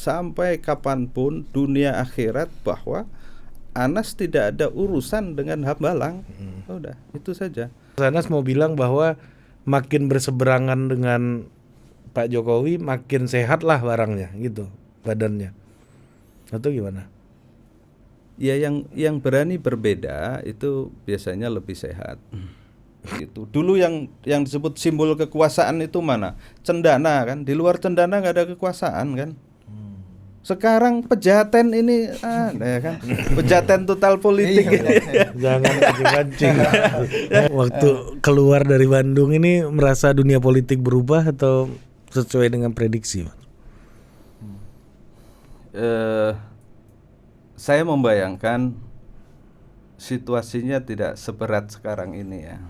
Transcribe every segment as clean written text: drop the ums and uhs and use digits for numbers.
sampai kapanpun dunia akhirat bahwa Anas tidak ada urusan dengan Hambalang. Udah, itu saja. Anas mau bilang bahwa makin berseberangan dengan Pak Jokowi makin sehat lah barangnya gitu, badannya. Atau gimana? Ya yang berani berbeda itu biasanya lebih sehat. Gitu. Dulu yang disebut simbol kekuasaan itu mana? Cendana kan. Di luar cendana nggak ada kekuasaan kan. Sekarang pejaten ini ya kan. Pejaten total politik. Jangan pancing-pancing. Waktu keluar dari Bandung ini merasa dunia politik berubah atau sesuai dengan prediksi, Mas? Saya membayangkan situasinya tidak seberat sekarang ini ya.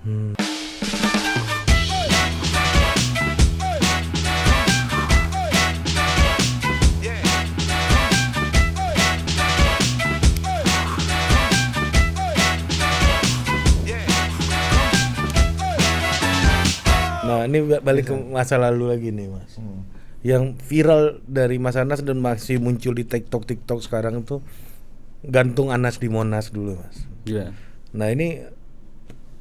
Nah ini balik ke masa lalu lagi nih, Mas. Yang viral dari Mas Anas dan masih muncul di TikTok sekarang itu gantung Anas di Monas dulu, Mas. Iya. Nah ini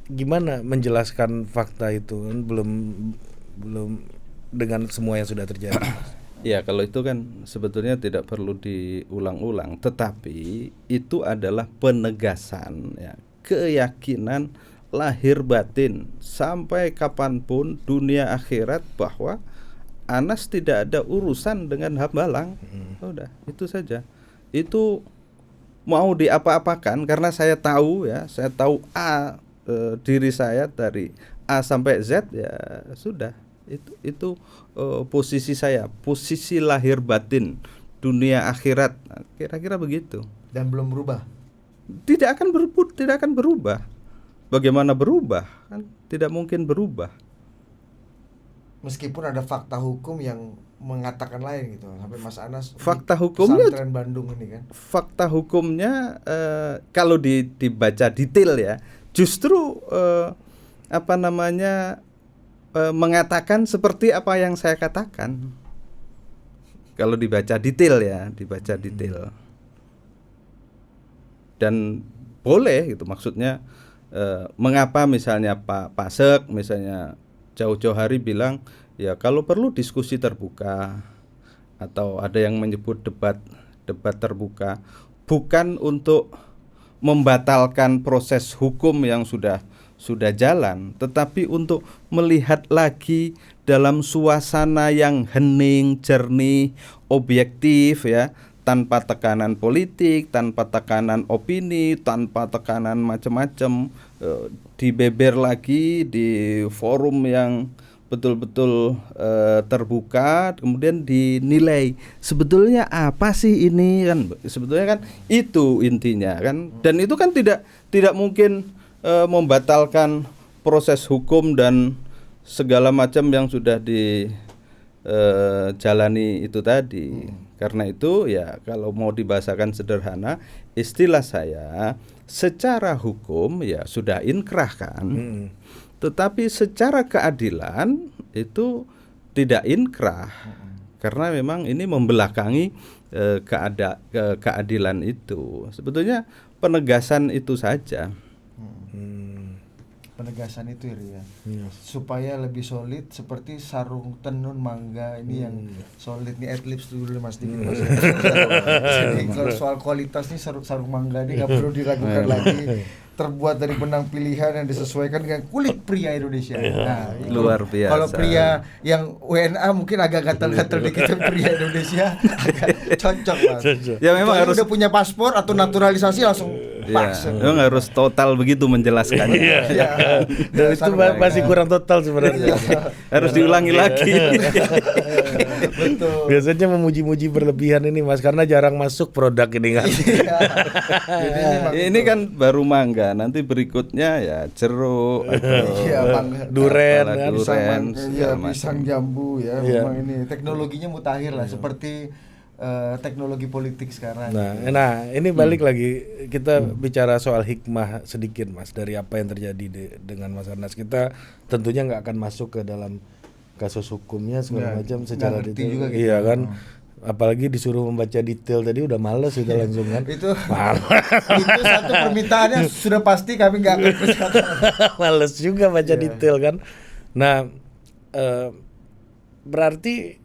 gimana menjelaskan fakta itu? Belum dengan semua yang sudah terjadi, Mas. Ya kalau itu kan sebetulnya tidak perlu diulang-ulang, tetapi itu adalah penegasan ya, keyakinan lahir batin sampai kapanpun dunia akhirat bahwa Anas tidak ada urusan dengan Hambalang. Udah, itu saja. Itu mau diapa-apakan karena saya tahu diri saya dari A sampai Z ya sudah. Itu posisi saya, posisi lahir batin dunia akhirat. Nah, kira-kira begitu. Dan belum berubah. Tidak akan berubah. Bagaimana berubah? Kan tidak mungkin berubah. Meskipun ada fakta hukum yang mengatakan lain gitu, sampai Mas Anas fakta hukumnya pesantren Bandung ini kan. Fakta hukumnya kalau dibaca detail ya, justru mengatakan seperti apa yang saya katakan. Kalau dibaca detail ya, detail. Dan boleh gitu, maksudnya mengapa misalnya Pak Pasek misalnya jauh-jauh hari bilang ya kalau perlu diskusi terbuka, atau ada yang menyebut debat terbuka, bukan untuk membatalkan proses hukum yang sudah jalan, tetapi untuk melihat lagi dalam suasana yang hening, jernih, objektif ya, tanpa tekanan politik, tanpa tekanan opini, tanpa tekanan macam-macam, dibeber lagi di forum yang betul-betul terbuka, kemudian dinilai sebetulnya apa sih ini kan, sebetulnya kan itu intinya kan, dan itu kan tidak mungkin membatalkan proses hukum dan segala macam yang sudah dijalani itu tadi. Karena itu ya kalau mau dibahasakan sederhana, istilah saya secara hukum ya sudah inkrah kan, tetapi secara keadilan itu tidak inkrah, karena memang ini membelakangi keadilan itu. Sebetulnya penegasan itu saja. Penegasan itu ya, supaya lebih solid seperti sarung tenun mangga ini yang solid nih, adlibs dulu Mas Diki. Jadi kalau soal kualitas nih sarung mangga ini nggak perlu diragukan lagi, terbuat dari benang pilihan yang disesuaikan dengan kulit pria Indonesia. Nah, luar biasa. Kalau pria yang WNA mungkin agak gatal-gatal dikit, pria Indonesia agak cocok Mas. Ya memang harus udah punya paspor atau naturalisasi langsung pas. Ya, memang harus total begitu menjelaskannya. Dan itu masih kurang total sebenarnya. Harus diulangi lagi. Betul. Biasanya memuji-muji berlebihan ini Mas, karena jarang masuk produk ini kan. Ini kan baru mangga, nanti berikutnya ya jeruk, duren, pisang jambu ya. Memang ini teknologinya mutakhir lah, seperti teknologi politik sekarang. Nah, ini balik lagi kita bicara soal hikmah sedikit Mas dari apa yang terjadi dengan Mas Anas. Kita tentunya nggak akan masuk ke dalam kasus hukumnya segala macam secara detail. Juga gitu. Iya kan. apalagi disuruh membaca detail tadi udah males udah langsung kan. Itu satu permintaannya sudah pasti kami nggak akan kerjakan. Males juga baca detail kan. Nah, berarti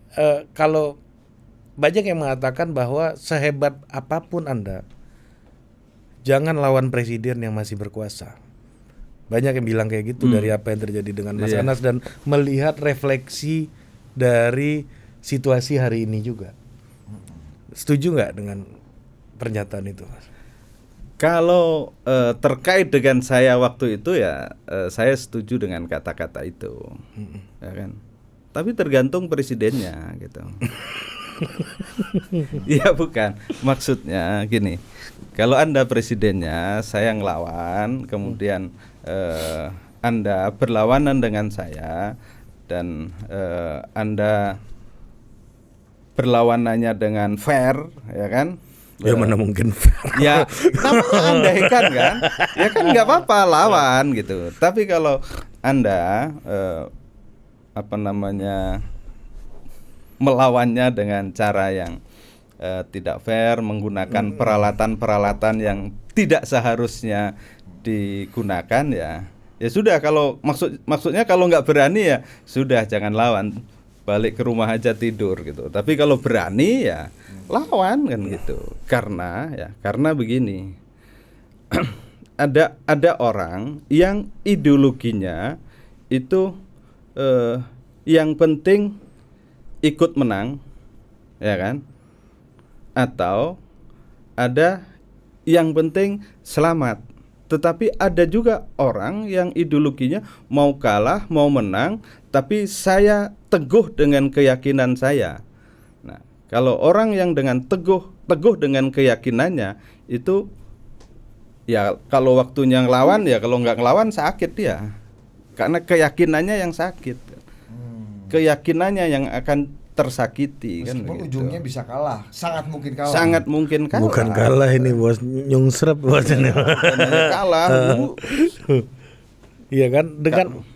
kalau banyak yang mengatakan bahwa sehebat apapun Anda, jangan lawan presiden yang masih berkuasa. Banyak yang bilang kayak gitu dari apa yang terjadi dengan Mas Anas dan melihat refleksi dari situasi hari ini juga. Setuju nggak dengan pernyataan itu, Mas? Kalau terkait dengan saya waktu itu ya saya setuju dengan kata-kata itu, ya kan. Tapi tergantung presidennya gitu. Ya bukan, maksudnya gini. Kalau Anda presidennya, saya ngelawan, kemudian Anda berlawanan dengan saya dan Anda berlawanannya dengan fair, ya kan? Ya mana mungkin fair. Ya, namanya andaikan kan, ya kan nggak apa-apa lawan gitu. Tapi kalau Anda melawannya dengan cara yang tidak fair, menggunakan peralatan-peralatan yang tidak seharusnya digunakan, ya sudah. Kalau maksudnya kalau nggak berani ya sudah, jangan lawan, balik ke rumah aja tidur gitu. Tapi kalau berani ya lawan kan gitu. Karena begini, ada orang yang ideologinya itu yang penting ikut menang, ya kan? Atau ada yang penting selamat. Tetapi ada juga orang yang ideologinya mau kalah, mau menang, tapi saya teguh dengan keyakinan saya. Nah, kalau orang yang dengan teguh dengan keyakinannya itu, ya kalau waktunya ngelawan, ya kalau nggak ngelawan sakit dia. Karena keyakinannya yang sakit. Keyakinannya yang akan tersakiti. Meskipun kan ujungnya gitu. Bisa kalah, sangat mungkin kalah. Bukan kalah ini bos, nyungsrep bosnya. Kalah. Iya kan,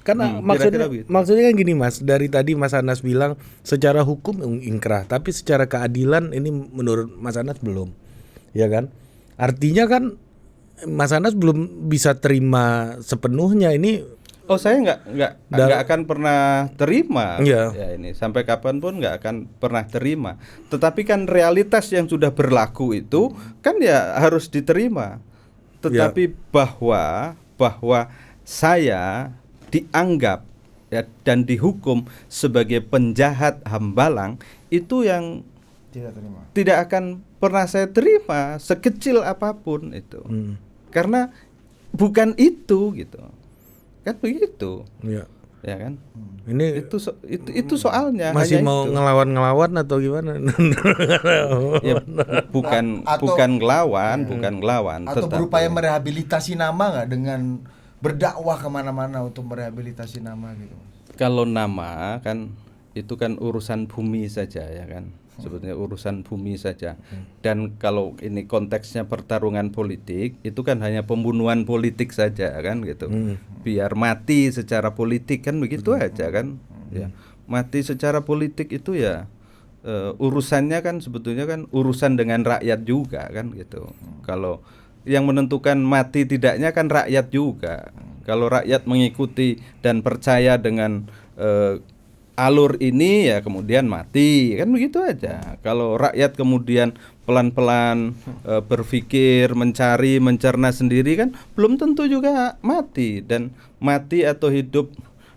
karena maksudnya kan gini Mas, dari tadi Mas Anas bilang secara hukum ingkrah, tapi secara keadilan ini menurut Mas Anas belum, ya kan? Artinya kan Mas Anas belum bisa terima sepenuhnya ini. Oh, saya nggak akan pernah terima. Ya ini sampai kapanpun nggak akan pernah terima. Tetapi kan realitas yang sudah berlaku itu kan ya harus diterima. Tetapi bahwa saya dianggap ya dan dihukum sebagai penjahat hambalang, itu yang tidak akan pernah saya terima sekecil apapun itu. Karena bukan itu gitu. Kan begitu, ya kan? Ini itu soalnya. Masih mau ngelawan atau gimana? Ya, bukan ngelawan. Atau berupaya merehabilitasi nama nggak dengan berdakwah kemana-mana untuk merehabilitasi nama gitu? Kalau nama kan itu kan urusan bumi saja, ya kan? Sebetulnya urusan bumi saja. Dan kalau ini konteksnya pertarungan politik, itu kan hanya pembunuhan politik saja kan gitu. Biar mati secara politik kan begitu aja kan. Ya. Mati secara politik itu ya urusannya kan sebetulnya kan urusan dengan rakyat juga kan gitu. Kalau yang menentukan mati tidaknya kan rakyat juga. Kalau rakyat mengikuti dan percaya dengan alur ini ya kemudian mati kan begitu aja. Kalau rakyat kemudian pelan-pelan berpikir, mencari, mencerna sendiri kan belum tentu juga mati. Dan mati atau hidup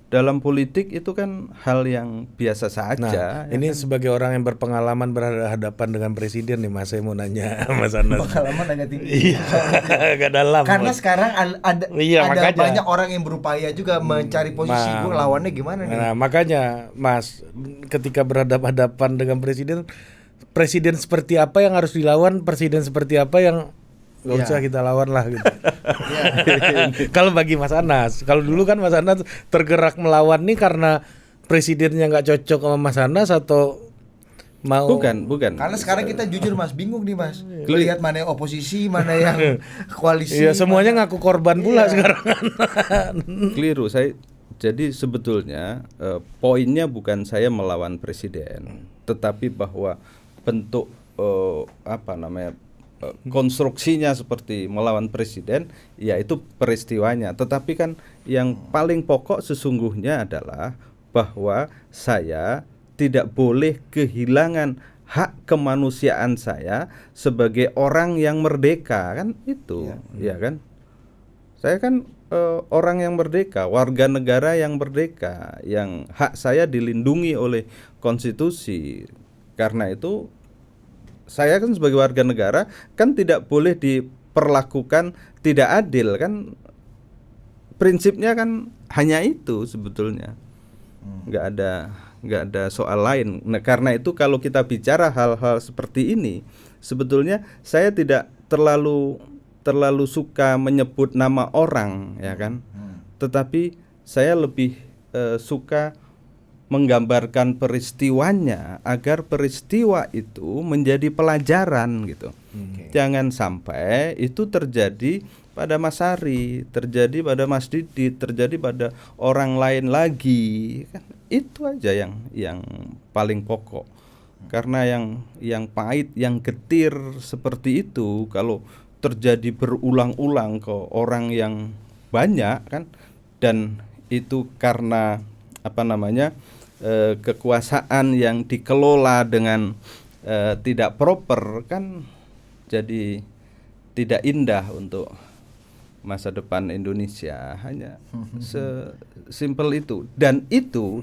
dalam politik itu kan hal yang biasa saja. Nah, ini kan? Sebagai orang yang berpengalaman berhadapan dengan presiden nih Mas, saya mau nanya Mas Anas. Pengalaman agak tinggi. Agak dalam. Karena sekarang ada banyak orang yang berupaya juga mencari posisi gue lawannya gimana nih. Nah, makanya Mas, ketika berhadapan dengan presiden seperti apa yang harus dilawan, presiden seperti apa yang nggak usah kita lawan lah gitu. Kalau bagi Mas Anas, kalau dulu kan Mas Anas tergerak melawan nih karena presidennya nggak cocok sama Mas Anas atau mau? Bukan. Karena sekarang kita jujur Mas, bingung nih Mas. Lihat mana yang oposisi, mana yang koalisi. Iya, semuanya ngaku korban pula sekarang. Keliru saya. Jadi sebetulnya poinnya bukan saya melawan presiden, tetapi bahwa bentuk konstruksinya seperti melawan presiden, ya itu peristiwanya. Tetapi kan yang paling pokok sesungguhnya adalah bahwa saya tidak boleh kehilangan hak kemanusiaan saya sebagai orang yang merdeka, kan itu, ya kan? Saya kan orang yang merdeka, warga negara yang merdeka, yang hak saya dilindungi oleh konstitusi. Karena itu saya kan sebagai warga negara kan tidak boleh diperlakukan tidak adil, kan prinsipnya kan hanya itu sebetulnya, nggak ada soal lain. Nah, karena itu kalau kita bicara hal-hal seperti ini, sebetulnya saya tidak terlalu suka menyebut nama orang, ya kan, tetapi saya lebih suka menggambarkan peristiwanya agar peristiwa itu menjadi pelajaran gitu. Jangan sampai itu terjadi pada Mas Ari, terjadi pada Mas Didi, terjadi pada orang lain lagi. Kan itu aja yang paling pokok. Karena yang pahit, yang getir seperti itu kalau terjadi berulang-ulang ke orang yang banyak kan, dan itu karena kekuasaan yang dikelola dengan tidak proper, kan jadi tidak indah untuk masa depan Indonesia. Hanya sesimpel itu. Dan itu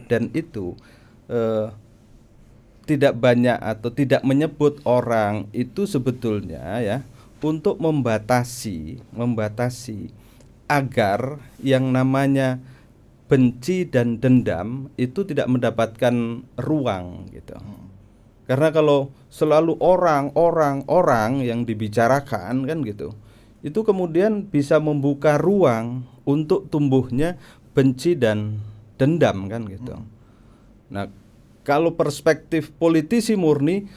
tidak banyak atau tidak menyebut orang itu sebetulnya ya untuk membatasi agar yang namanya benci dan dendam itu tidak mendapatkan ruang gitu. Karena kalau selalu orang yang dibicarakan kan gitu, itu kemudian bisa membuka ruang untuk tumbuhnya benci dan dendam kan gitu. Nah, kalau perspektif politisi murni,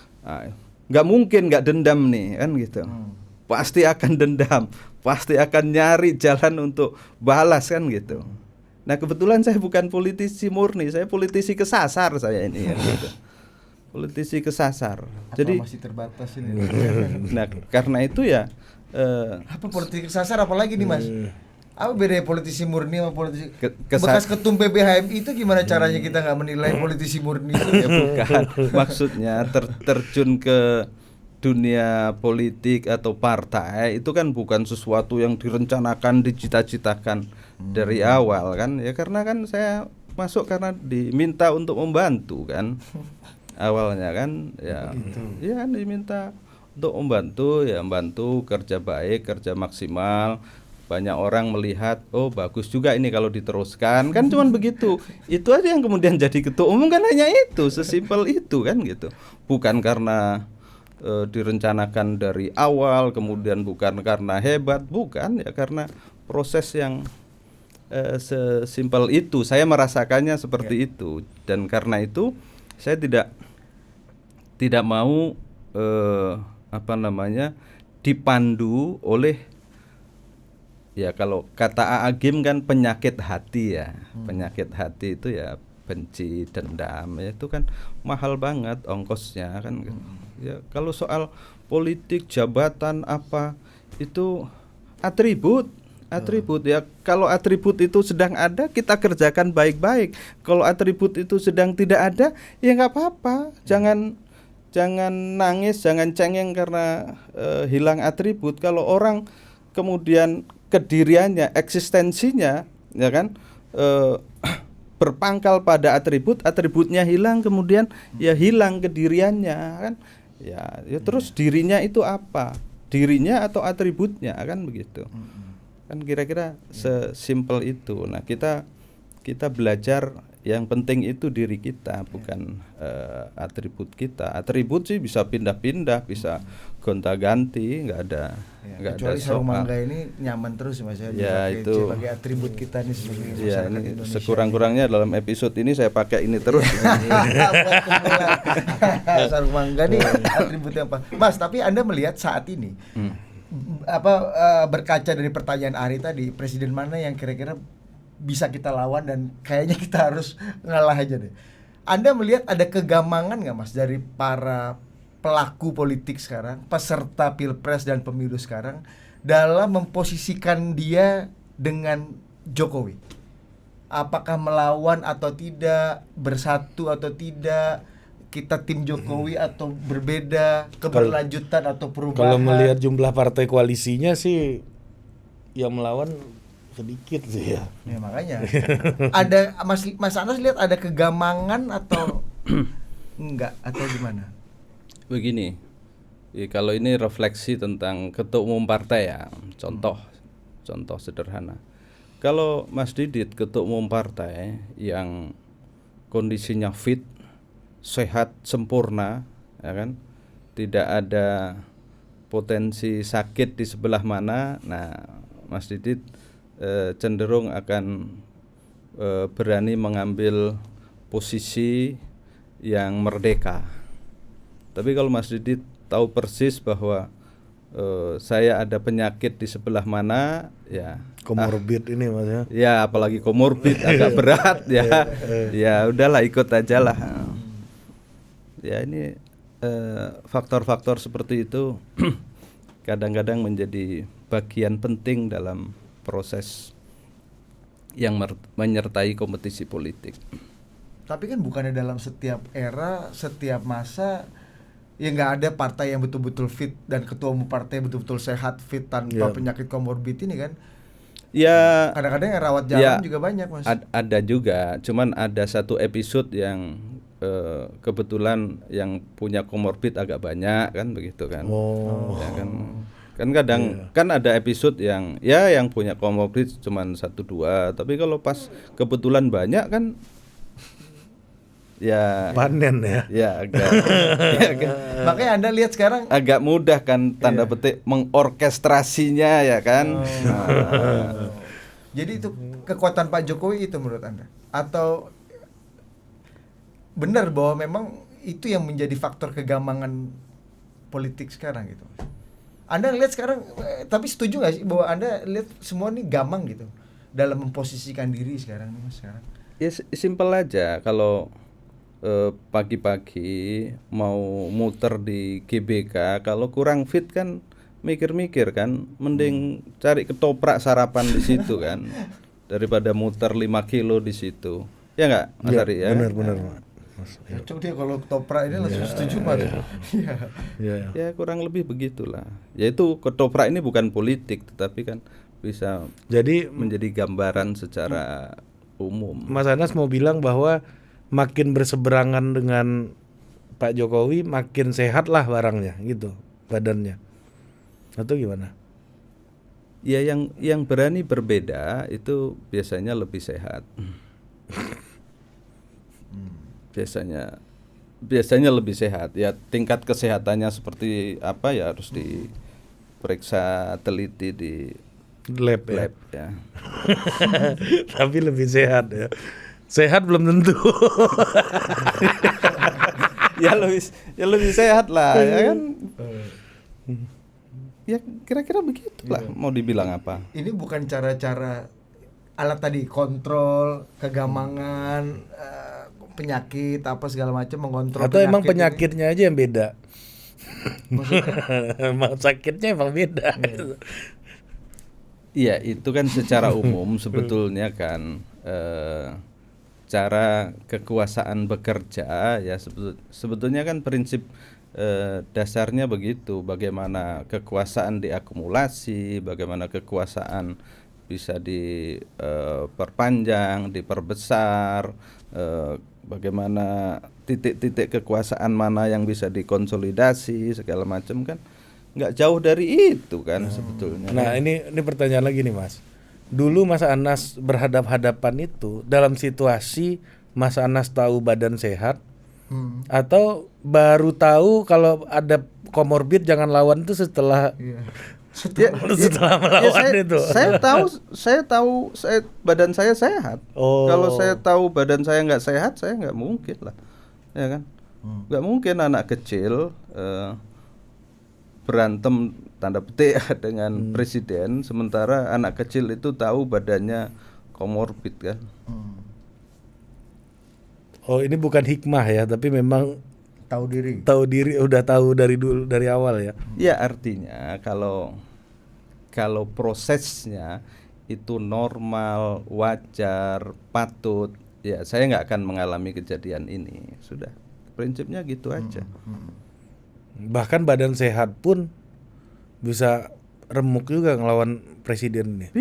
nggak mungkin nggak dendam nih kan gitu. Pasti akan dendam, pasti akan nyari jalan untuk balas kan gitu. Nah, kebetulan saya bukan politisi murni, saya politisi kesasar saya ini ya, gitu. Politisi kesasar. Jadi masih terbatas ini. Nah, karena itu ya apa politisi kesasar apalagi nih Mas? Apa bedanya politisi murni sama politisi bekas ketum PBHMI itu gimana caranya kita nggak menilai politisi murni itu? Ya bukan, maksudnya terjun ke dunia politik atau partai itu kan bukan sesuatu yang direncanakan, dicita-citakan dari awal kan, ya karena kan saya masuk karena diminta untuk membantu kan awalnya kan, ya ya kan diminta untuk membantu, ya membantu kerja baik, kerja maksimal. Banyak orang melihat, oh bagus juga ini kalau diteruskan kan, cuman begitu. Itu aja yang kemudian jadi ketua umum kan, hanya itu, sesimpel itu kan gitu. Bukan karena direncanakan dari awal, kemudian bukan karena hebat, bukan, ya karena proses yang sesimpel itu. Saya merasakannya seperti itu, dan karena itu saya tidak mau dipandu oleh, ya kalau kata Agim kan penyakit hati ya. Penyakit hati itu ya benci, dendam, ya itu kan mahal banget ongkosnya kan. Ya kalau soal politik, jabatan apa itu atribut ya. Kalau atribut itu sedang ada, kita kerjakan baik-baik. Kalau atribut itu sedang tidak ada, ya nggak apa-apa. Jangan nangis, jangan cengeng karena hilang atribut. Kalau orang kemudian kediriannya, eksistensinya, ya kan, berpangkal pada atributnya hilang, kemudian ya hilang kediriannya kan, ya terus dirinya itu apa? Dirinya atau atributnya kan begitu. Kan kira-kira sesimpel itu. Nah, kita belajar yang penting itu diri kita, bukan atribut kita. Atribut sih bisa pindah-pindah, bisa gonta-ganti, nggak ada kecuali sarung mangga ini nyaman terus Mas ya, itu sebagai atribut kita nih sebagai ya, masyarakat ini Indonesia. Sekurang-kurangnya dalam episode ini saya pakai ini terus. Sarung mangga nih atributnya apa? Mas, tapi Anda melihat saat ini berkaca dari pertanyaan Ari tadi, presiden mana yang kira-kira bisa kita lawan dan kayaknya kita harus ngalah aja deh. Anda melihat ada kegamangan nggak Mas dari para pelaku politik sekarang, peserta pilpres dan pemilu sekarang dalam memposisikan dia dengan Jokowi? Apakah melawan atau tidak, bersatu atau tidak, kita tim Jokowi atau berbeda, keberlanjutan atau perubahan? Kalau melihat jumlah partai koalisinya sih yang melawan sedikit sih ya. Ya makanya. Ada Mas Anas lihat ada kegamangan atau enggak atau gimana? Begini, kalau ini refleksi tentang ketua umum partai ya, contoh sederhana. Kalau Mas Didit ketua umum partai yang kondisinya fit, sehat, sempurna, ya kan, tidak ada potensi sakit di sebelah mana, nah Mas Didit cenderung akan berani mengambil posisi yang merdeka. Tapi kalau Mas Didit tahu persis bahwa saya ada penyakit di sebelah mana, ya Komorbid ini Mas ya. ya apalagi komorbid agak berat ya, ya udahlah ikut aja lah. Ya ini faktor-faktor seperti itu kadang-kadang menjadi bagian penting dalam proses yang menyertai kompetisi politik. Tapi kan bukannya dalam setiap era, setiap masa ya nggak ada partai yang betul-betul fit dan ketua umum partai betul-betul sehat, fit tanpa penyakit komorbid ini kan? Ya kadang-kadang yang rawat jalan juga banyak Mas. Ada juga, cuman ada satu episode yang kebetulan yang punya komorbid agak banyak kan begitu kan. Ya kan kadang kan ada episode yang yang punya komorbid cuman 1-2, tapi kalau pas kebetulan banyak kan ya panen ya. Ya agak, makanya Anda lihat sekarang agak mudah kan tanda petik mengorkestrasinya ya kan. Jadi itu kekuatan Pak Jokowi itu menurut Anda? Atau benar bahwa memang itu yang menjadi faktor kegamangan politik sekarang gitu? Anda lihat sekarang, tapi setuju nggak sih bahwa Anda lihat semua ini gamang gitu dalam memposisikan diri sekarang nih Mas sekarang? Ya simpel aja, kalau pagi-pagi mau muter di GBK, kalau kurang fit kan mikir-mikir kan, mending cari ketoprak sarapan di situ kan daripada muter 5 kilo di situ. Ya enggak, Mas Ari ya? Benar. Cocok dia kalau ketoprak ini langsung setuju Mas. Ya kurang lebih begitulah. Yaitu ketoprak ini bukan politik, tetapi kan bisa jadi menjadi gambaran secara umum. Mas Anas mau bilang bahwa makin berseberangan dengan Pak Jokowi makin sehat lah barangnya gitu, badannya, atau gimana? Ya yang berani berbeda itu biasanya lebih sehat. Biasanya lebih sehat. Ya tingkat kesehatannya seperti apa ya harus diperiksa teliti di lab ya. Tapi lebih sehat ya. Sehat belum tentu. ya lebih sehat lah ya kan. Ya kira-kira begitulah mau dibilang apa. Ini bukan cara-cara alat tadi kontrol kegamangan, penyakit apa segala macam mengontrol. Atau emang penyakitnya aja yang beda. Emang sakitnya emang beda. Iya itu kan secara umum sebetulnya kan cara kekuasaan bekerja ya sebetulnya kan prinsip dasarnya begitu, bagaimana kekuasaan diakumulasi, bagaimana kekuasaan bisa diperpanjang, diperbesar, bagaimana titik-titik kekuasaan mana yang bisa dikonsolidasi segala macam kan nggak jauh dari itu kan sebetulnya. Nah ini pertanyaan lagi nih Mas. Dulu Mas Anas berhadap-hadapan itu dalam situasi Mas Anas tahu badan sehat, atau baru tahu kalau ada komorbid jangan lawan itu setelah setelah melawan itu. Saya tahu badan saya sehat. Kalau saya tahu badan saya nggak sehat, saya nggak mungkin lah, ya kan? Nggak mungkin anak kecil berantem tanda petik dengan presiden, sementara anak kecil itu tahu badannya komorbid kan. Oh ini bukan hikmah ya, tapi memang Tahu diri. udah tahu dari awal ya. Ya artinya kalau prosesnya itu normal, wajar, patut, ya saya nggak akan mengalami kejadian ini. Sudah, prinsipnya gitu aja. Bahkan badan sehat pun bisa remuk juga ngelawan presiden nih.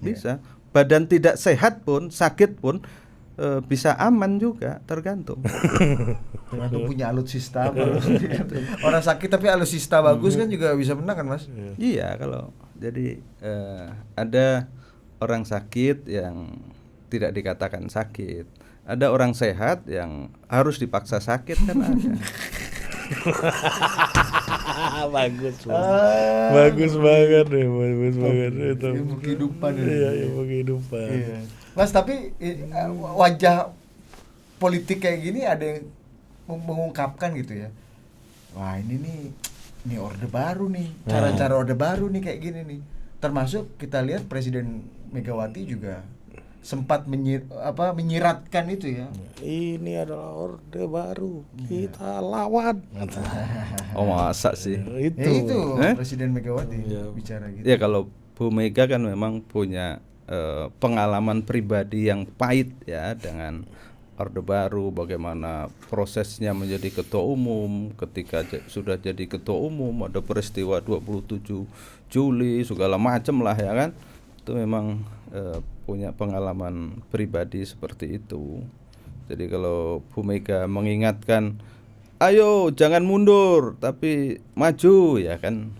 Bisa. Badan tidak sehat pun, sakit pun bisa aman juga, tergantung. Tergantung punya alutsista bagus. Orang sakit tapi alutsista bagus kan juga bisa menang kan, Mas? Iya, kalau jadi ada orang sakit yang tidak dikatakan sakit, ada orang sehat yang harus dipaksa sakit kan ada. Bagus banget nih, bagus banget itu. Ilmu kehidupan ini. Iya, ilmu kehidupan. Iya. Mas, tapi wajah politik kayak gini ada yang mengungkapkan gitu ya. Wah, ini orde baru nih. Cara-cara orde baru nih kayak gini nih. Termasuk kita lihat Presiden Megawati juga sempat menyiratkan itu ya. Ini adalah orde baru, kita lawan. Oh masa sih? Itu Presiden Megawati bicara gitu. Ya kalau Bu Mega kan memang punya pengalaman pribadi yang pahit ya dengan orde baru, bagaimana prosesnya menjadi ketua umum, ketika sudah jadi ketua umum ada peristiwa 27 Juli segala macam lah ya kan. Itu memang punya pengalaman pribadi seperti itu. Jadi kalau Bu Mega mengingatkan, ayo jangan mundur tapi maju ya kan,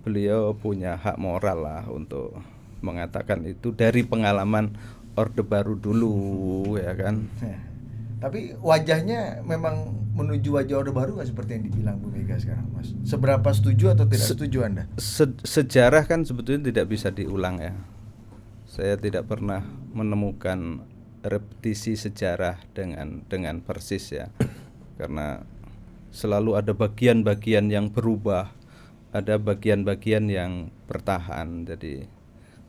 beliau punya hak moral lah untuk mengatakan itu dari pengalaman orde baru dulu ya kan. Tapi wajahnya memang menuju wajah orde baru nggak seperti yang dibilang Bu Mega sekarang, Mas? Seberapa setuju atau tidak setuju Anda? Sejarah kan sebetulnya tidak bisa diulang ya. Saya tidak pernah menemukan repetisi sejarah dengan persis ya. Karena selalu ada bagian-bagian yang berubah, ada bagian-bagian yang bertahan. Jadi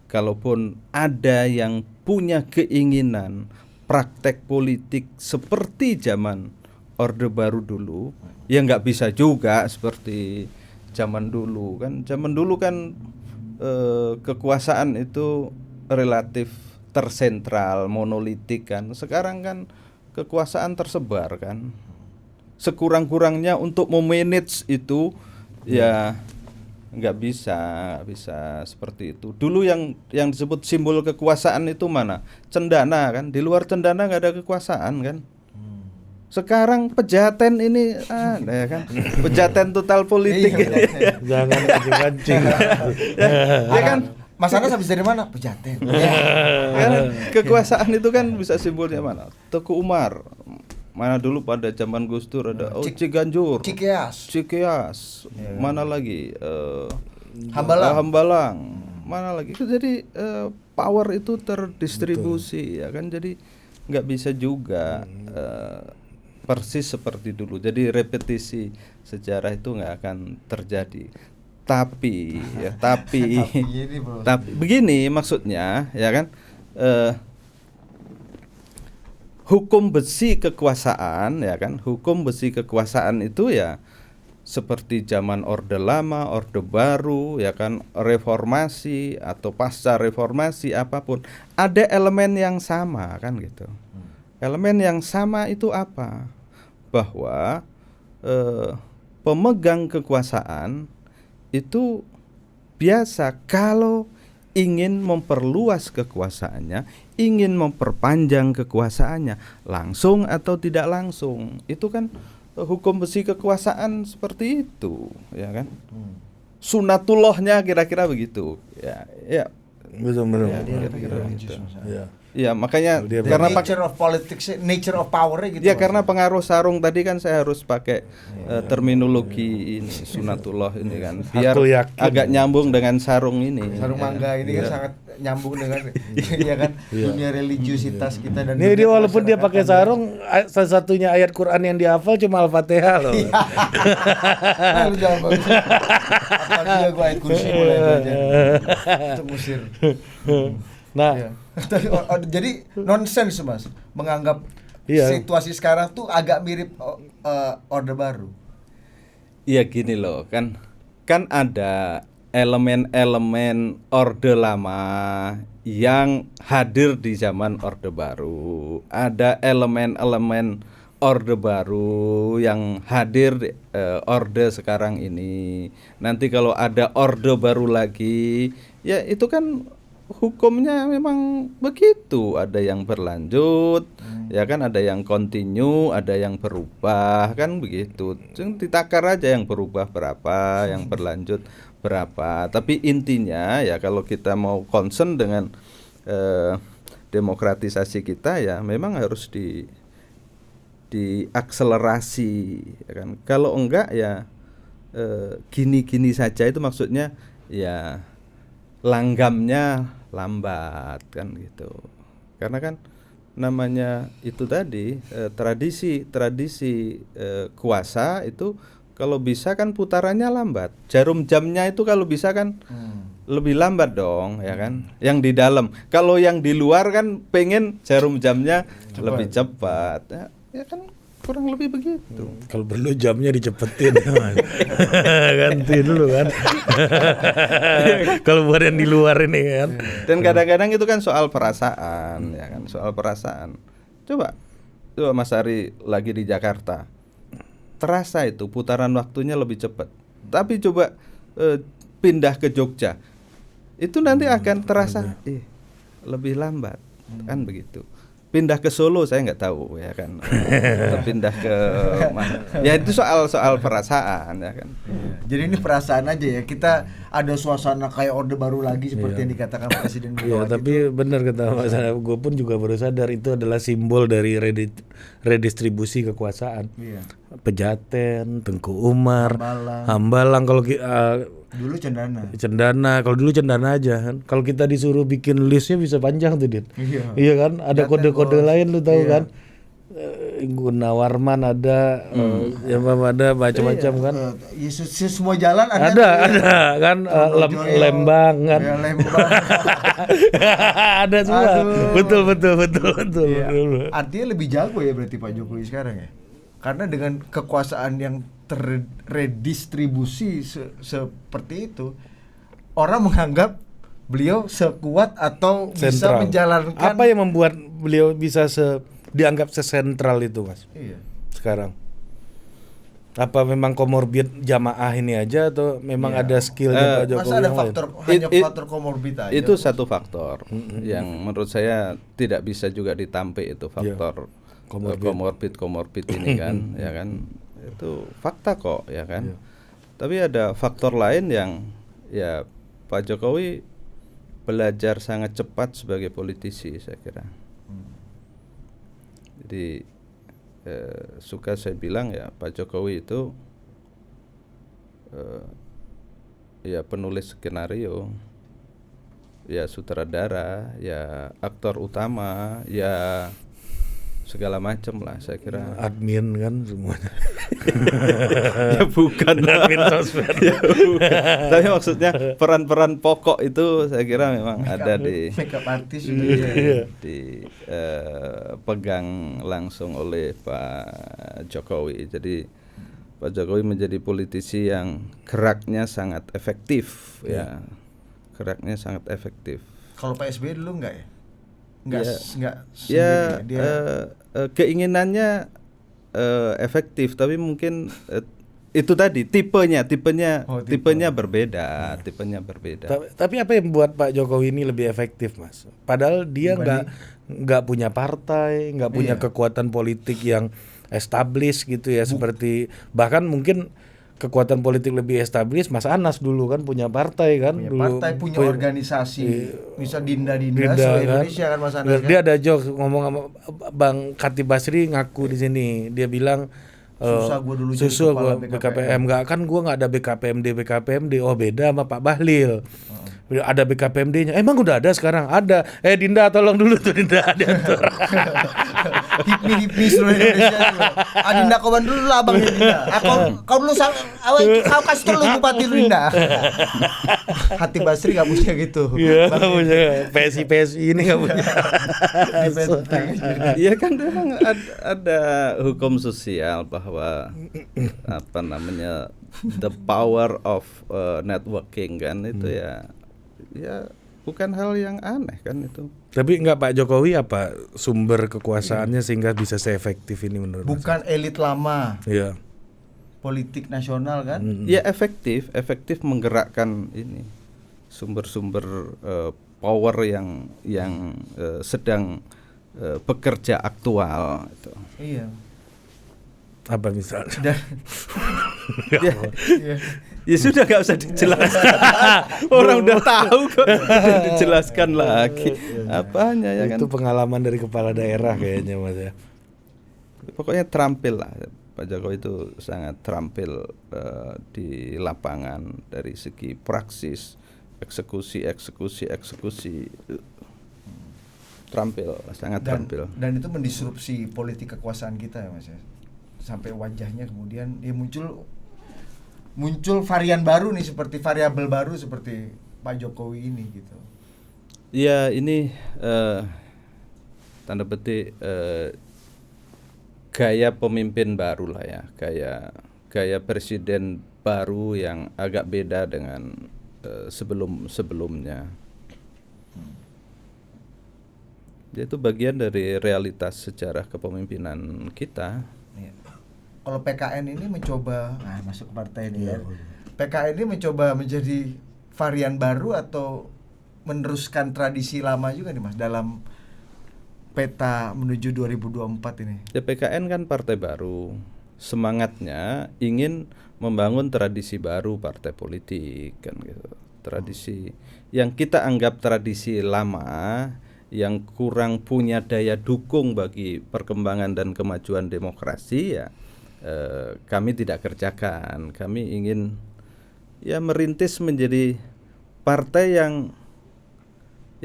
kalaupun ada yang punya keinginan praktek politik seperti zaman orde baru dulu, ya nggak bisa juga seperti zaman dulu kan. Zaman dulu kan kekuasaan itu relatif tersentral, monolitik kan. Sekarang kan kekuasaan tersebar kan. Sekurang-kurangnya untuk memanage itu ya nggak bisa seperti itu. Dulu yang disebut simbol kekuasaan itu mana? Cendana kan. Di luar cendana nggak ada kekuasaan kan. Sekarang pejaten ini ya kan. Pejaten total politik. Jangan mancing-mancing. Ya kan. Mas Anas habis dari mana? Pejaten. Kan kekuasaan itu kan bisa simbolnya mana? Teguh Umar. Mana dulu pada zaman Gus Dur ada Ciganjur, Cikeas, mana lagi Hambalang, mana lagi. Jadi power itu terdistribusi. Betul. Ya kan, jadi nggak bisa juga persis seperti dulu. Jadi repetisi sejarah itu nggak akan terjadi. Tapi begini maksudnya ya kan. Hukum besi kekuasaan ya kan, hukum besi kekuasaan itu ya seperti zaman orde lama, orde baru ya kan, reformasi atau pasca reformasi apapun, ada elemen yang sama kan gitu. Elemen yang sama itu apa? Bahwa pemegang kekuasaan itu biasa kalau ingin memperluas kekuasaannya, ingin memperpanjang kekuasaannya, langsung atau tidak langsung. Itu kan hukum besi kekuasaan seperti itu, ya kan? Sunatullahnya kira-kira begitu. Ya. Betul. Kira-kira begitu. Ya, makanya karena nature of politics, nature of power gitu. Ya, karena pengaruh sarung tadi kan saya harus pakai terminologi ini sunatullah ini kan, biar agak nyambung dengan sarung ini. Sarung mangga ini kan sangat nyambung dengan ya kan dunia religiusitas kita dan ini dia walaupun dia pakai sarung, salah satunya ayat Quran yang dihafal cuma Al-Fatihah loh. Nah, lu jangan bagus. Apalagi gua ayat kursi mulai belajar. Itu musir. Nah, jadi nonsens Mas menganggap Iya. situasi sekarang tuh agak mirip Orde Baru. Iya gini loh, kan ada elemen-elemen Orde Lama yang hadir di zaman Orde Baru. Ada elemen-elemen Orde Baru yang hadir di Orde sekarang ini. Nanti kalau ada Orde Baru lagi, ya itu kan hukumnya memang begitu. Ada yang berlanjut, ya kan, ada yang continue, ada yang berubah, kan begitu. Ditakar aja yang berubah berapa, yang berlanjut berapa. Tapi intinya ya kalau kita mau concern dengan demokratisasi kita, ya memang harus diakselerasi, ya kan. Kalau enggak ya gini-gini saja, itu maksudnya ya langgamnya lambat, kan gitu. Karena kan namanya itu tadi tradisi kuasa itu kalau bisa kan putarannya lambat. Jarum jamnya itu kalau bisa kan lebih lambat dong, ya kan. Yang di dalam, kalau yang di luar kan pengen jarum jamnya lebih cepat. Ya kan kurang lebih begitu. Kalau perlu jamnya dicepetin Mas. Ganti dulu kan. Kalau buat yang di luar ini kan. Dan kadang-kadang itu kan soal perasaan, ya kan, soal perasaan. Coba Mas Ari lagi di Jakarta, terasa itu putaran waktunya lebih cepat. Tapi coba pindah ke Jogja, itu nanti akan terasa lebih lambat, kan begitu. Pindah ke Solo saya nggak tahu, ya kan. Atau pindah ke ya itu soal perasaan, ya kan. Jadi ini perasaan aja ya. Kita ada suasana kayak Orde Baru lagi seperti yang dikatakan Presiden Iya, Megawati. tapi benar kata Mas Ana, gue pun juga baru sadar itu adalah simbol dari redistribusi kekuasaan. Iya. Pejaten, Tengku Umar, Hambalang. Hambalang, kalau Dulu Cendana, kalau dulu Cendana aja kan. Kalau kita disuruh bikin listnya bisa panjang tuh, Dit. Iya. Iya kan, ada Jateng, kode-kode Bos. lain lu tahu Iya. kan. Gunawarman ada, yang ada macam-macam kan. Semua jalan Ada kan, Joyo. Lembang kan. Ya, Lembang. Ada semua. Aduh. Betul. Iya. Artinya lebih jago ya berarti Pak Jokowi sekarang ya. Karena dengan kekuasaan yang terredistribusi seperti itu, orang menganggap beliau sekuat atau bisa Sentral. menjalankan. Apa yang membuat beliau bisa dianggap sesentral itu, Mas? Iya. Sekarang. Apa memang komorbid jamaah ini aja atau memang ada skillnya Pak Jokowi? Masa ada yang faktor lain? hanya faktor komorbid aja? Itu satu faktor yang menurut saya tidak bisa juga ditampik, itu faktor komorbid ini kan, ya kan. Itu fakta kok, ya kan. Tapi ada faktor lain yang ya Pak Jokowi belajar sangat cepat sebagai politisi, saya kira. Jadi suka saya bilang ya Pak Jokowi itu ya penulis skenario, ya sutradara, ya aktor utama, ya segala macam lah, saya kira. Admin kan semuanya. Ya bukan lah. Admin sosmed. Ya, bukan. Tapi maksudnya peran-peran pokok itu saya kira memang ada di makeup artist pegang langsung oleh Pak Jokowi. Jadi Pak Jokowi menjadi politisi yang geraknya sangat efektif, ya. Geraknya sangat efektif. Kalau Pak SBY dulu enggak ya? Enggak Ya, dia keinginannya efektif, tapi mungkin itu tadi tipenya berbeda, tipenya berbeda. Tapi apa yang membuat Pak Jokowi ini lebih efektif, Mas? Padahal dia nggak punya partai, nggak punya kekuatan politik yang established gitu ya, seperti bahkan mungkin kekuatan politik lebih established Mas Anas dulu kan punya partai kan, punya organisasi, bisa Dinda kan? Indonesia kan Mas Anas. Dia ada jokes ngomong sama Bang Khatib Basri, ngaku di sini, dia bilang susah gue dulu jadi susah kepala BKPM, nggak kan gue nggak ada BKPMD, oh beda sama Pak Bahlil. Ada BKPMD-nya. Emang udah ada sekarang? Ada. Dinda tolong dulu tuh Dinda diatur. Hipmi seluruh Indonesia. Adinda koban dulu lah Bang Dinda. Kau dulu kau kasih dulu Bupati Dinda. Hati Basri enggak punya gitu. Iya, enggak punya. PSI ini enggak punya. Iya kan memang ada hukum sosial bahwa apa namanya the power of networking kan itu ya bukan hal yang aneh kan itu. Tapi enggak Pak Jokowi apa sumber kekuasaannya sehingga bisa seefektif ini menurut bukan elit lama. Iya. Politik nasional kan? Ya efektif menggerakkan ini sumber-sumber power yang sedang bekerja aktual itu. Iya. Apa misalnya? Ya sudah nggak usah dijelaskan. Orang udah tahu kok. Dijelaskan lagi. Apanya ya kan? Itu pengalaman dari kepala daerah kayaknya Mas ya. Pokoknya terampil lah. Pak Jokowi itu sangat terampil di lapangan dari segi praksis, eksekusi. Terampil, sangat terampil. Dan itu mendisrupsi politik kekuasaan kita ya Mas ya. Sampai wajahnya kemudian dia muncul varian baru nih, seperti variabel baru seperti Pak Jokowi ini gitu. Ya ini tanda petik gaya pemimpin baru lah ya, gaya presiden baru yang agak beda dengan sebelumnya. Itu bagian dari realitas sejarah kepemimpinan kita. Ya. Kalau PKN ini mencoba masuk ke partai ini ya. PKN ini mencoba menjadi varian baru atau meneruskan tradisi lama juga nih Mas dalam peta menuju 2024 ini. Ya PKN kan partai baru. Semangatnya ingin membangun tradisi baru partai politik kan gitu. Tradisi yang kita anggap tradisi lama yang kurang punya daya dukung bagi perkembangan dan kemajuan demokrasi ya kami tidak kerjakan. Kami ingin ya merintis menjadi partai yang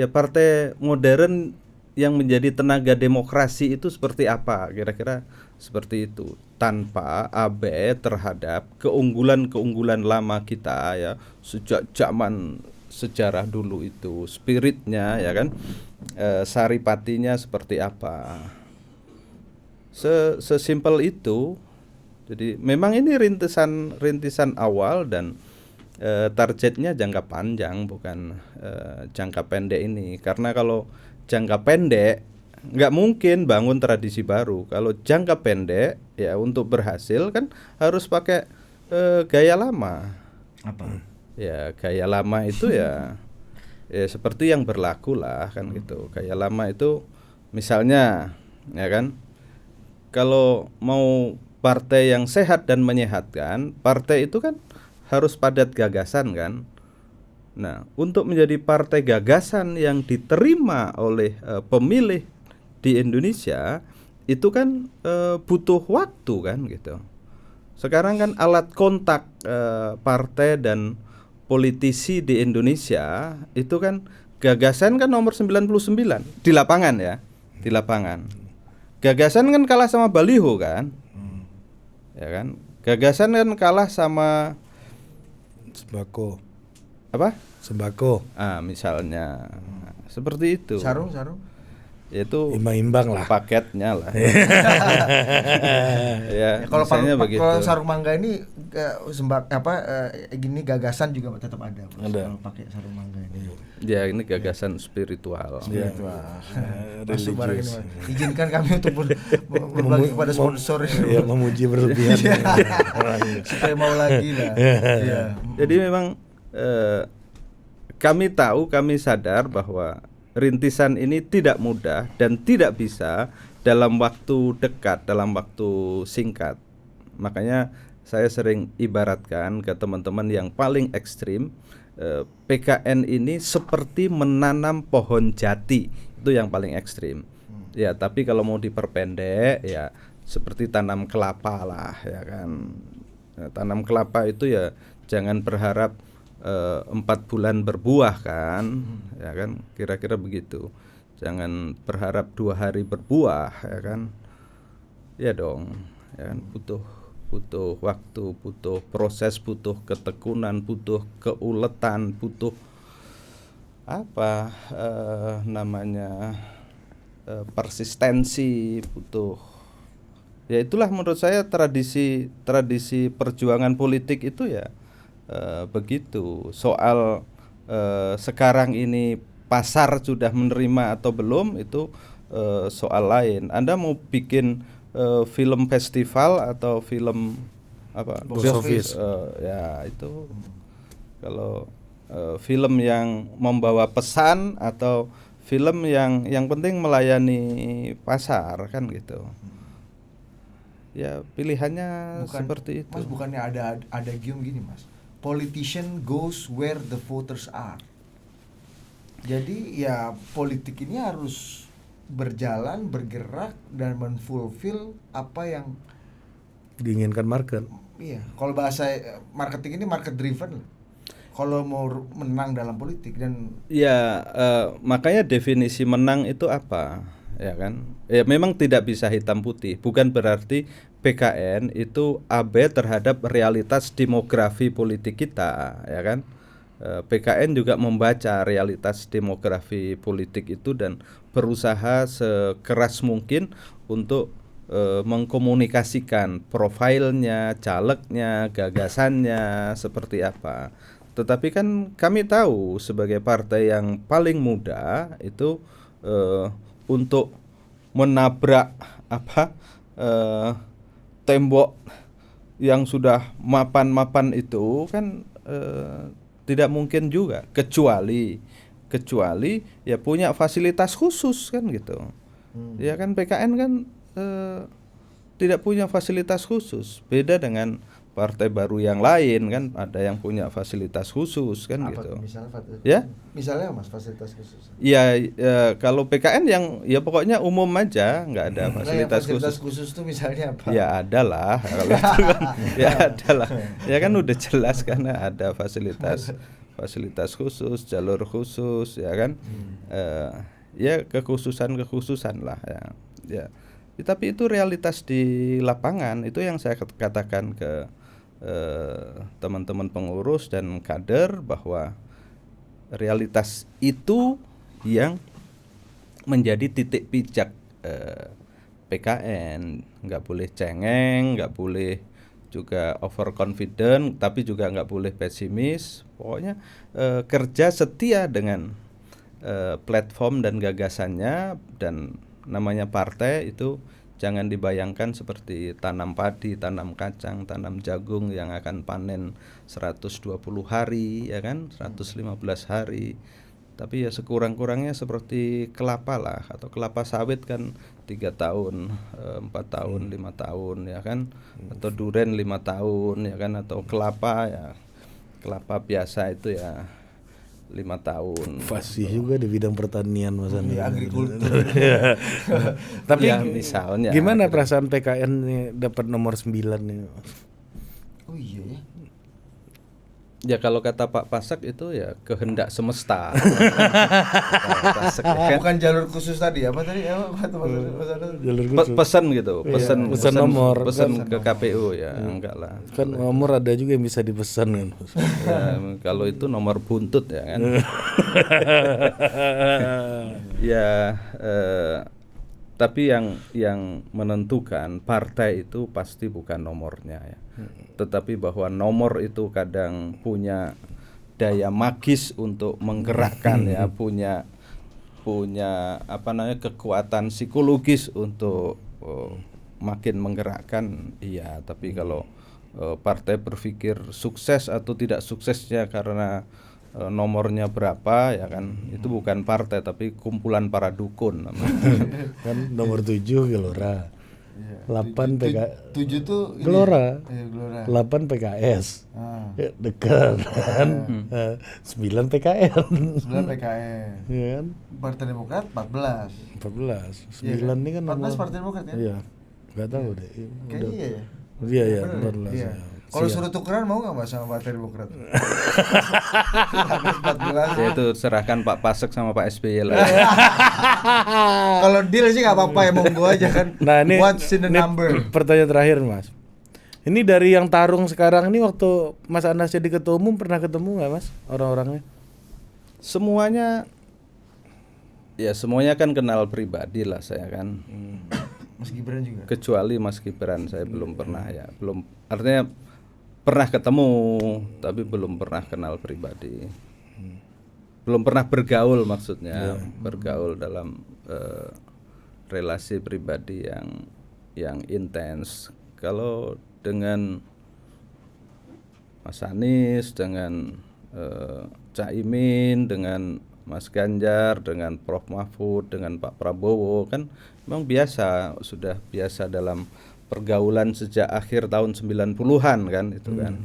partai modern yang menjadi tenaga demokrasi itu seperti apa, kira-kira seperti itu, tanpa abai terhadap keunggulan lama kita ya sejak zaman sejarah dulu itu, spiritnya ya kan, saripatinya seperti apa, sesimpel itu. Jadi memang ini rintisan awal dan targetnya jangka panjang bukan jangka pendek ini. Karena kalau jangka pendek nggak mungkin bangun tradisi baru. Kalau jangka pendek ya untuk berhasil kan harus pakai gaya lama. Apa? Ya gaya lama itu ya seperti yang berlaku lah kan gitu. Gaya lama itu misalnya ya kan, kalau mau partai yang sehat dan menyehatkan, partai itu kan harus padat gagasan kan. Nah, untuk menjadi partai gagasan yang diterima oleh pemilih di Indonesia itu kan butuh waktu kan gitu. Sekarang kan alat kontak partai dan politisi di Indonesia itu kan gagasan kan nomor 99 di lapangan ya, di lapangan. Gagasan kan kalah sama baliho kan. Ya kan? Gagasan kan kalah sama sembako. Apa? Sembako. Misalnya seperti itu. Sarung. Itu imbang-imbang lah. Paketnya lah. Ya, kalau begitu. Kalau sarung mangga ini gini gagasan juga tetap ada. Ada. Kalau pakai sarung mangga ini. Ya ini gagasan spiritual. Masuk barang ini. Izinkan kami untuk berbagi kepada sponsor. Ya, memuji berlebihan. Supaya mau lagi lah. Ya. Jadi memang kami sadar bahwa rintisan ini tidak mudah dan tidak bisa dalam waktu dekat, dalam waktu singkat. Makanya saya sering ibaratkan ke teman-teman yang paling ekstrim, PKN ini seperti menanam pohon jati, itu yang paling ekstrim. Ya, tapi kalau mau diperpendek ya seperti tanam kelapa lah ya kan. Tanam kelapa itu ya jangan berharap 4 bulan berbuah kan, ya kan, kira-kira begitu. Jangan berharap 2 hari berbuah, ya kan, ya dong, ya kan, butuh waktu, butuh proses, butuh ketekunan, butuh keuletan, butuh persistensi, butuh, ya itulah menurut saya tradisi perjuangan politik itu ya. Begitu. Soal sekarang ini pasar sudah menerima atau belum itu soal lain. Anda mau bikin film festival atau film apa? Box office. Ya itu kalau film yang membawa pesan atau film yang penting melayani pasar kan gitu. Ya pilihannya seperti itu. Mas, bukannya ada gium gini Mas, politician goes where the voters are. Jadi ya politik ini harus berjalan, bergerak dan menfulfill apa yang diinginkan market. Iya, kalau bahasa marketing ini market driven. Kalau mau menang dalam politik dan ya makanya definisi menang itu apa? Ya kan? Ya memang tidak bisa hitam putih. Bukan berarti PKN itu abai terhadap realitas demografi politik kita, ya kan? PKN juga membaca realitas demografi politik itu dan berusaha sekeras mungkin untuk mengkomunikasikan profilnya, calegnya, gagasannya seperti apa. Tetapi kan kami tahu sebagai partai yang paling muda itu untuk menabrak tembok yang sudah mapan-mapan itu kan tidak mungkin juga, kecuali ya punya fasilitas khusus kan gitu. Ya kan PKN kan tidak punya fasilitas khusus, beda dengan partai baru yang lain kan, ada yang punya fasilitas khusus kan apa, gitu. Misalnya Mas fasilitas khusus. Ya, kalau PKN yang ya pokoknya umum aja, nggak ada fasilitas khusus tuh misalnya apa? Ya ada lah, kalau itu kan, ya ada lah. Ya kan udah jelas karena ada fasilitas khusus, jalur khusus, ya kan. Ya kekhususan lah ya. Ya, tapi itu realitas di lapangan, itu yang saya katakan ke teman-teman pengurus dan kader bahwa realitas itu yang menjadi titik pijak PKN. Nggak boleh cengeng, nggak boleh juga overconfident, tapi juga nggak boleh pesimis. Pokoknya kerja setia dengan platform dan gagasannya, dan namanya partai itu jangan dibayangkan seperti tanam padi, tanam kacang, tanam jagung yang akan panen 120 hari, ya kan, 115 hari. Tapi ya sekurang-kurangnya seperti kelapa lah, atau kelapa sawit kan 3 tahun, 4 tahun, 5 tahun, ya kan, atau duren 5 tahun, ya kan, atau kelapa biasa itu ya 5 tahun. Fasih juga di bidang pertanian Mas Andi. Agrikultur. Tapi ya, misalnya gimana perasaan PKN nih dapat nomor 9 nih? Oh iya ya. Ya kalau kata Pak Pasek itu ya kehendak semesta. Pasek, ya kan? Bukan jalur khusus tadi, apa tadi? Jalur khusus. Pesan gitu, pesan nomor, pesan ke KPU ya, enggak lah. Kan nomor ada juga yang bisa dipesan kan. Ya, kalau itu nomor buntut ya kan. Ya, tapi yang menentukan partai itu pasti bukan nomornya ya. Tetapi bahwa nomor itu kadang punya daya magis untuk menggerakkan ya, punya kekuatan psikologis untuk makin menggerakkan, iya. Tapi kalau partai berpikir sukses atau tidak suksesnya karena nomornya berapa ya kan, itu bukan partai tapi kumpulan para dukun kan. Nomor 7 Gelora, 8 PK 7 tuh Gelora, Gelora. 8 PKS dekat kan, 9 PKN 9 PKN ya kan, Partai Demokrat 14 9 ya, ini kan 14 Partai Demokrat ya? Iya, nggak tahu deh. Kayaknya iya ya. Iya 14 iya. ya. Kalau suruh tukeran mau nggak Mas sama Partai Demokrat? Habis 14. Ya itu serahkan Pak Pasek sama Pak SBY lah. Kalau deal sih nggak apa-apa ya, monggo aja kan. Nah ini, What's in the ini number? pertanyaan terakhir Mas. Ini dari yang tarung sekarang ini, waktu Mas Anas jadi ketua umum pernah ketemu nggak Mas orang-orangnya? Semuanya kan kenal pribadi lah saya kan. Mas Gibran juga. Kecuali Mas Gibran saya belum pernah ya. Belum, artinya pernah ketemu tapi belum pernah kenal pribadi. Belum pernah bergaul maksudnya, bergaul dalam relasi pribadi yang intens. Kalau dengan Mas Anies, dengan Caimin, dengan Mas Ganjar, dengan Prof Mahfud, dengan Pak Prabowo kan memang sudah biasa dalam pergaulan sejak akhir tahun 90-an kan itu kan.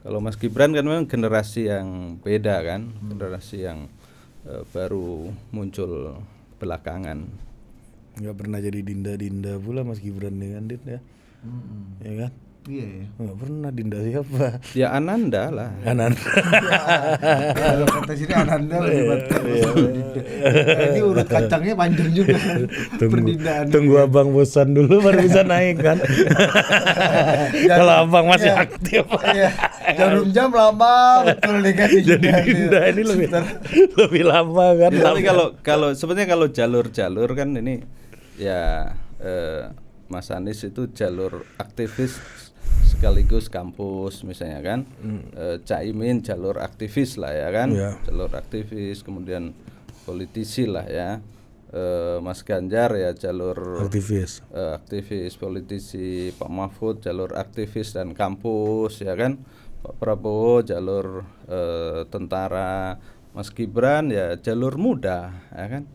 Kalau Mas Gibran kan memang generasi yang beda kan, generasi yang baru muncul belakangan. Nggak pernah jadi dinda pula Mas Gibran dengan Dit ya. Ya kan? Iya ya. Nggak pernah dinda siapa? Ya Ananda lah. Ananda. Kalau kata sini Ananda lebih betul. Ini urut kacangnya panjang juga kan. Perdindaan. Tunggu abang bosan dulu baru bisa naik kan. Kalau abang masih Iya. aktif. Iya. Jarum jam lama betul nih kan. Jadi dinda ini lebih lama kan. Tapi kalau sebenarnya kalau jalur-jalur kan ini ya Mas Anies itu jalur aktivis sekaligus kampus misalnya kan. Caimin jalur aktivis lah ya kan. Ya. Jalur aktivis, kemudian politisi lah ya. Mas Ganjar ya jalur Aktivis. aktivis politisi, Pak Mahfud jalur aktivis dan kampus ya kan. Pak Prabowo jalur tentara, Mas Gibran ya jalur muda ya kan.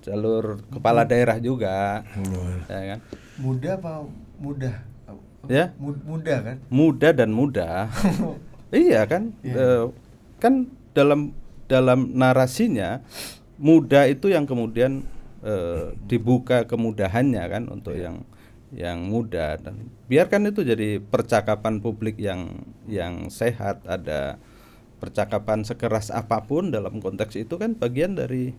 Jalur kepala daerah juga ya kan. Muda apa mudah? Ya, Muda kan? muda dan muda. Iya kan? Kan dalam narasinya muda itu yang kemudian dibuka kemudahannya kan untuk yang muda, dan biarkan itu jadi percakapan publik yang sehat. Ada percakapan sekeras apapun dalam konteks itu kan bagian dari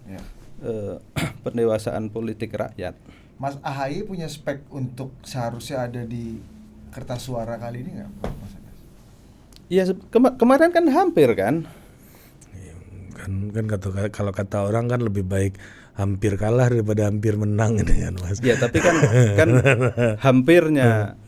pendewasaan politik rakyat. Mas AHY punya spek untuk seharusnya ada di kertas suara kali ini nggak, Mas Anas? Iya, kemarin kan hampir kan. Kan kalau kata orang kan lebih baik hampir kalah daripada hampir menang ini kan Mas. Ya tapi kan hampirnya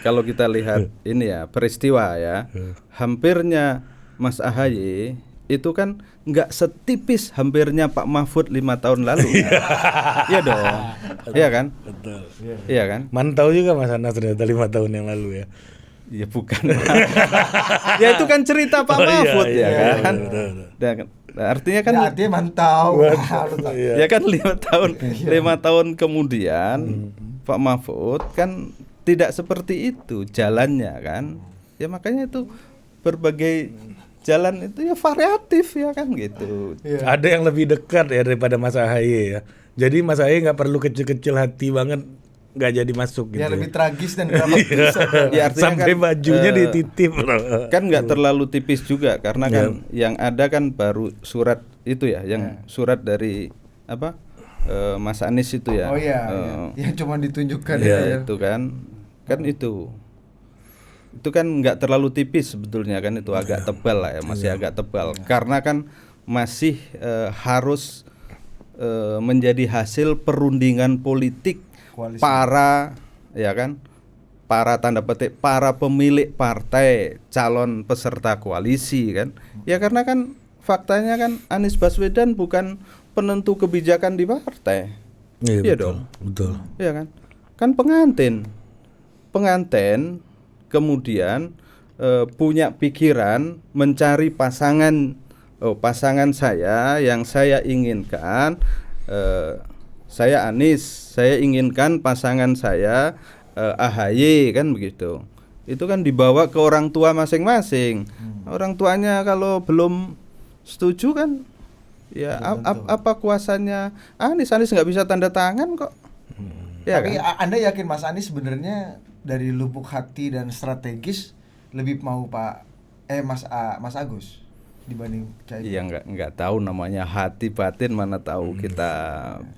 kalau kita lihat ini ya peristiwa ya, hampirnya Mas AHY itu kan nggak setipis hampirnya Pak Mahfud 5 tahun lalu. Iya dong. Iya kan? Betul. Iya kan? Mantau juga Mas Anas ternyata 5 tahun yang lalu ya. Ya bukan. Ya itu kan cerita Pak Mahfud ya kan. Dan artinya kan Ya, artinya mantau. ya kan 5 tahun kemudian Pak Mahfud kan tidak seperti itu jalannya kan. Ya makanya itu berbagai jalan itu ya variatif ya kan gitu. Ada yang lebih dekat ya daripada Mas AHY ya. Jadi Mas AHY nggak perlu kecil-kecil hati banget nggak jadi masuk gitu. Ya lebih tragis dan dramatis. Ya artinya sampai kan, bajunya dititip. Kan nggak terlalu tipis juga karena kan yang ada kan baru surat itu ya, yang surat dari apa Mas Anies itu ya. Oh iya, yang cuma ditunjukkan ya. Itu kan itu kan nggak terlalu tipis sebetulnya kan, itu agak tebal lah ya, masih agak tebal karena kan masih harus menjadi hasil perundingan politik koalisi. Para tanda petik para pemilik partai calon peserta koalisi kan ya, karena kan faktanya kan Anies Baswedan bukan penentu kebijakan di partai. Iya dong, betul. Iya kan pengantin kemudian punya pikiran mencari pasangan saya yang saya inginkan, saya Anies, saya inginkan pasangan saya AHY kan begitu. Itu kan dibawa ke orang tua masing-masing. Orang tuanya kalau belum setuju kan ya apa kuasanya Anies nggak bisa tanda tangan kok. Ya, tapi kan? Anda yakin Mas Anies sebenarnya dari lubuk hati dan strategis lebih mau Mas Agus dibanding Caimin? Iya, nggak tahu namanya hati batin, mana tahu kita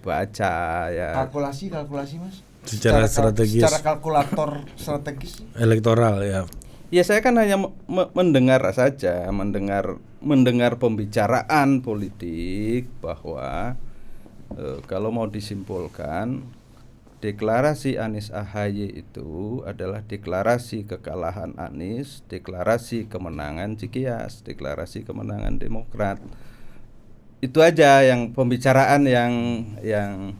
baca ya. Kalkulasi Mas. Secara strategis. Secara kalkulator strategis. Elektoral ya. Ya saya kan hanya mendengar saja, mendengar pembicaraan politik bahwa kalau mau disimpulkan, deklarasi Anies AHY itu adalah deklarasi kekalahan Anies, deklarasi kemenangan Cikias, deklarasi kemenangan Demokrat. Itu aja yang pembicaraan yang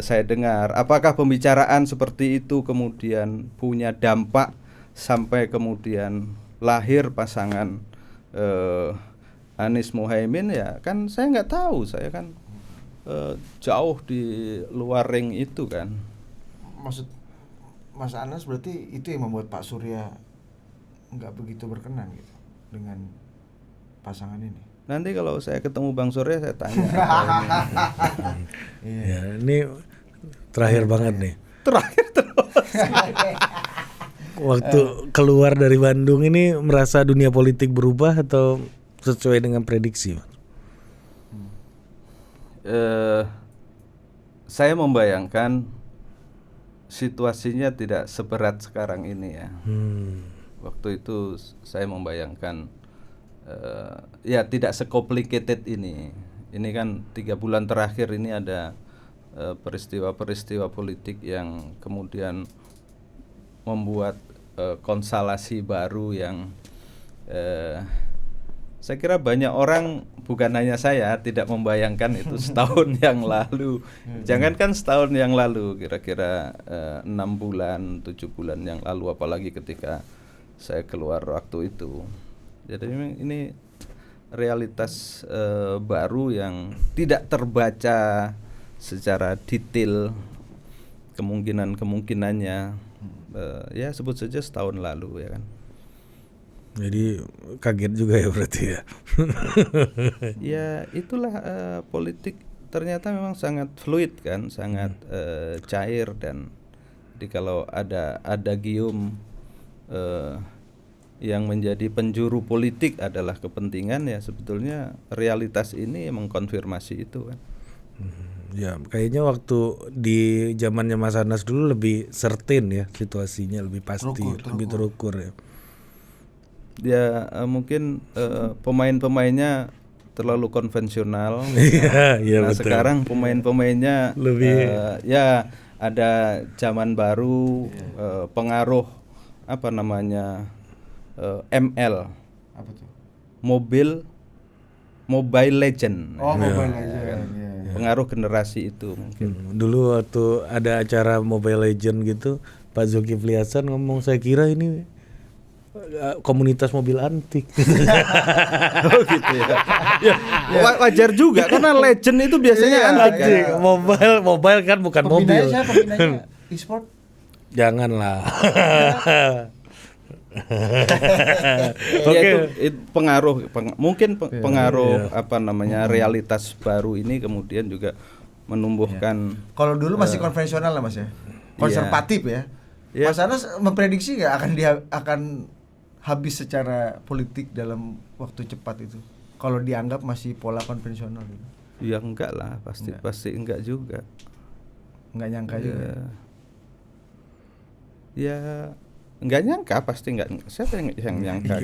saya dengar. Apakah pembicaraan seperti itu kemudian punya dampak sampai kemudian lahir pasangan Anies Muhaimin, ya kan saya nggak tahu, saya kan jauh di luar ring itu kan. Maksud Mas Anas berarti itu yang membuat Pak Surya nggak begitu berkenan gitu dengan pasangan ini. Nanti kalau saya ketemu Bang Surya saya tanya. Ya, ini terakhir banget nih. Terakhir terus. Waktu keluar dari Bandung ini merasa dunia politik berubah atau sesuai dengan prediksi? Saya membayangkan situasinya tidak seberat sekarang ini ya. Waktu itu saya membayangkan ya tidak se-complicated ini. Ini kan 3 bulan terakhir ini ada peristiwa-peristiwa politik yang kemudian membuat konstelasi baru yang saya kira banyak orang, bukan hanya saya, tidak membayangkan itu setahun yang lalu. Jangankan setahun yang lalu, kira-kira 6 bulan, 7 bulan yang lalu, apalagi ketika saya keluar waktu itu. Jadi ini realitas baru yang tidak terbaca secara detail kemungkinannya. Ya sebut saja setahun lalu ya kan. Jadi kaget juga ya berarti ya. Ya itulah politik ternyata memang sangat fluid kan, sangat cair, dan jadi kalau ada adagium yang menjadi penjuru politik adalah kepentingan, ya sebetulnya realitas ini mengkonfirmasi itu kan. Ya kayaknya waktu di zamannya Mas Anas dulu lebih certain ya situasinya, lebih pasti, lebih terukur ya. Ya mungkin pemain-pemainnya terlalu konvensional. Iya, Nah betul. sekarang pemain-pemainnya Lebih ya ada zaman baru, pengaruh apa namanya ML, Apa tuh? Mobile Legend. Mobile Legend. Ya. Pengaruh generasi itu mungkin. Dulu waktu ada acara Mobile Legend gitu, Pak Zulkifli Hasan ngomong, saya kira ini komunitas mobil antik. Oh gitu ya. Ya, wajar juga karena legend itu biasanya antik kan. Antik. Mobile kan bukan mobil. Pembinanya siapa pembinanya? E-sport? Janganlah. Ya, itu pengaruh mungkin pengaruh apa namanya realitas baru ini kemudian juga menumbuhkan. Kalau dulu masih konvensional lah Mas ya. Konservatif ya. Mas Anas memprediksi nggak akan habis secara politik dalam waktu cepat itu? Kalau dianggap masih pola konvensional gitu. Ya enggak lah, pasti enggak juga. Nggak nyangka juga. Ya enggak nyangka, pasti enggak. Siapa yang nyangka?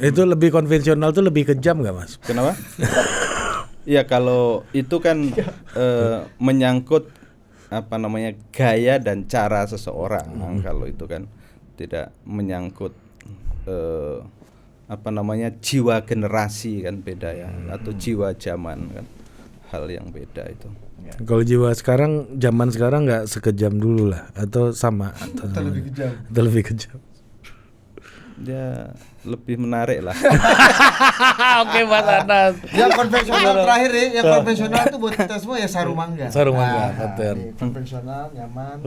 Itu lebih konvensional tuh lebih kejam nggak Mas? Kenapa? Ya kalau itu kan menyangkut apa namanya gaya dan cara seseorang. Kalau itu kan tidak menyangkut apa namanya jiwa generasi, kan beda ya, atau jiwa zaman, kan hal yang beda itu. Kalau jiwa sekarang, zaman sekarang nggak sekejam dulu lah, atau sama atau lebih kejam. Atau lebih kejam. Ya lebih menarik lah. Oke Mas Anas. Yang konvensional terakhir ya, yang konvensional itu buat kita semua ya sarung mangga. Sarung mangga, betul. Konvensional, nyaman.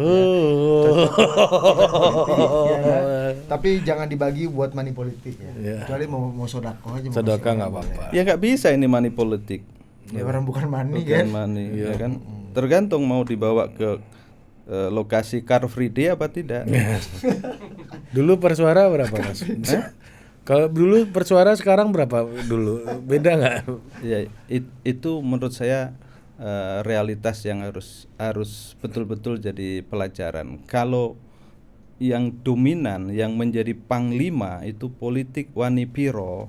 Tapi jangan dibagi buat money politik ya. Kecuali mau sodako aja. Sedekah nggak apa-apa. Ya nggak bisa ini money politik. Ya orang bukan money Bukan kan. money, ya kan. Tergantung mau dibawa ke lokasi Car Free Day apa tidak? Dulu per suara berapa Mas? Kalau dulu per suara sekarang berapa dulu? Beda nggak? Ya, itu menurut saya realitas yang harus betul-betul jadi pelajaran. Kalau yang dominan, yang menjadi panglima itu politik wanipiro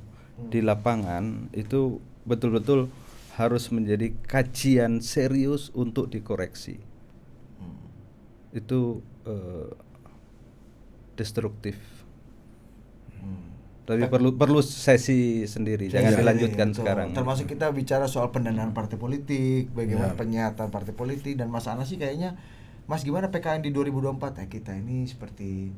di lapangan, itu betul-betul harus menjadi kajian serius untuk dikoreksi. Itu destruktif. Tapi perlu sesi sendiri, jangan dilanjutkan sekarang. Termasuk kita bicara soal pendanaan partai politik, bagaimana penyataan partai politik, dan Mas Anas sih kayaknya, Mas gimana PKN di 2024 ya, kita ini seperti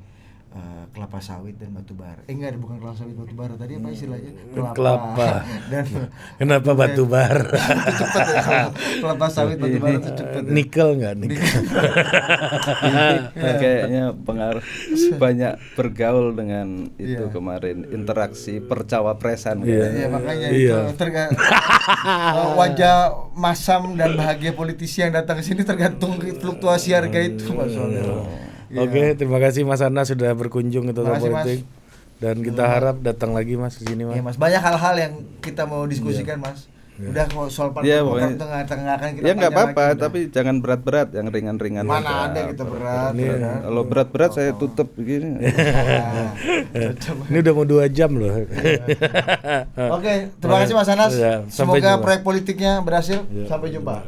kelapa sawit dan batu bara. Enggak, bukan kelapa sawit batu bara. Tadi apa istilahnya? Kelapa. Dan kenapa batu bara? Itu cepet ya. Kelapa sawit batu bara itu cepet. Ya? Nikel enggak? Nikel. Kayaknya pengaruh banyak bergaul dengan itu kemarin, interaksi percawapresan. Iya, makanya itu wajah masam dan bahagia politisi yang datang ke sini tergantung fluktuasi harga itu, Mas Saudara. Oke, terima kasih Mas Anas sudah berkunjung ke Total Politik. Dan kita harap datang lagi Mas ke sini Mas. Iya Mas, banyak hal-hal yang kita mau diskusikan Mas. Udah soal partai tengah-tengah kan kita. Ya nggak apa-apa, tapi jangan berat-berat, yang ringan-ringan. Mana ada kita berat. Kalau berat-berat saya tutup begini. Ini udah mau 2 jam loh. Oke, terima kasih Mas Anas. Semoga proyek politiknya berhasil. Sampai jumpa.